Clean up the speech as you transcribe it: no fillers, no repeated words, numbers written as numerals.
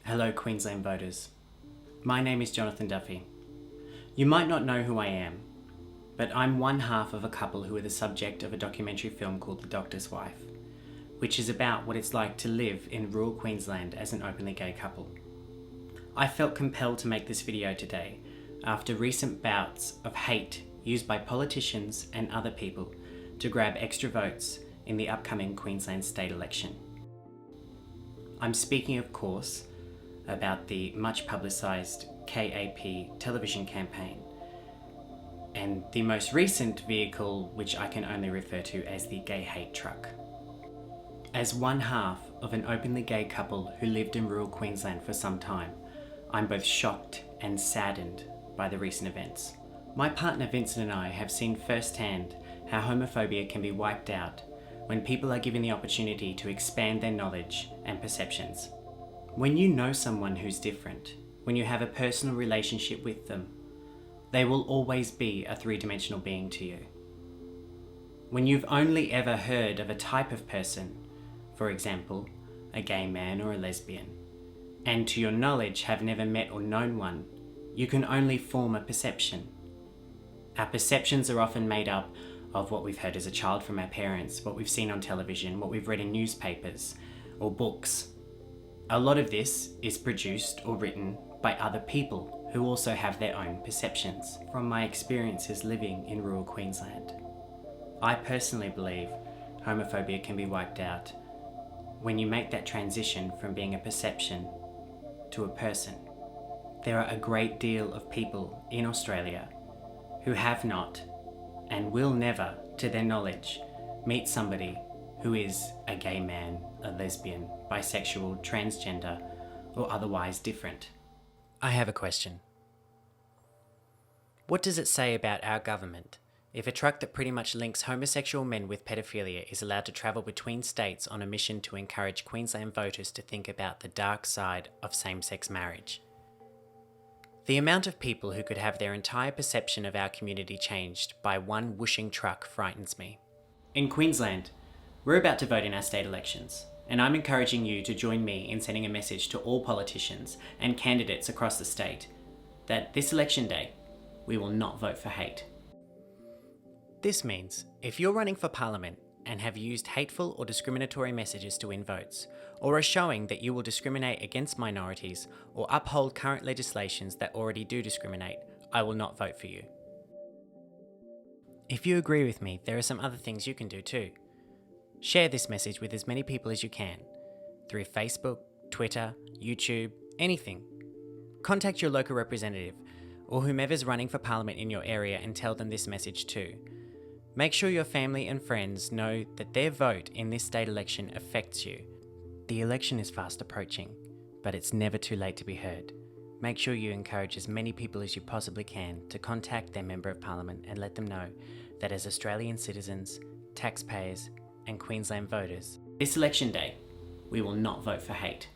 Hello Queensland voters. My name is Jonathan Duffy. You might not know who I am, but I'm one half of a couple who are the subject of a documentary film called The Doctor's Wife, which is about what it's like to live in rural Queensland as an openly gay couple. I felt compelled to make this video today after recent bouts of hate used by politicians and other people to grab extra votes in the upcoming Queensland State Election. I'm speaking, of course, about the much publicised KAP television campaign and the most recent vehicle, which I can only refer to as the gay hate truck. As one half of an openly gay couple who lived in rural Queensland for some time, I'm both shocked and saddened by the recent events. My partner Vincent and I have seen firsthand how homophobia can be wiped out when people are given the opportunity to expand their knowledge and perceptions. When you know someone who's different, when you have a personal relationship with them, they will always be a three-dimensional being to you. When you've only ever heard of a type of person, for example, a gay man or a lesbian, and to your knowledge have never met or known one, you can only form a perception. Our perceptions are often made up of what we've heard as a child from our parents, what we've seen on television, what we've read in newspapers or books. A lot of this is produced or written by other people who also have their own perceptions. From my experiences living in rural Queensland, I personally believe homophobia can be wiped out when you make that transition from being a perception to a person. There are a great deal of people in Australia who have not and will never, to their knowledge, meet somebody who is a gay man, a lesbian, bisexual, transgender, or otherwise different. I have a question. What does it say about our government if a truck that pretty much links homosexual men with pedophilia is allowed to travel between states on a mission to encourage Queensland voters to think about the dark side of same-sex marriage? The amount of people who could have their entire perception of our community changed by one whooshing truck frightens me. In Queensland, we're about to vote in our state elections, and I'm encouraging you to join me in sending a message to all politicians and candidates across the state that this election day, we will not vote for hate. This means if you're running for Parliament and have used hateful or discriminatory messages to win votes, or are showing that you will discriminate against minorities or uphold current legislations that already do discriminate, I will not vote for you. If you agree with me, there are some other things you can do too. Share this message with as many people as you can, through Facebook, Twitter, YouTube, anything. Contact your local representative or whomever's running for Parliament in your area and tell them this message too. Make sure your family and friends know that their vote in this state election affects you. The election is fast approaching, but it's never too late to be heard. Make sure you encourage as many people as you possibly can to contact their Member of Parliament and let them know that as Australian citizens, taxpayers, and Queensland voters, this election day, we will not vote for hate.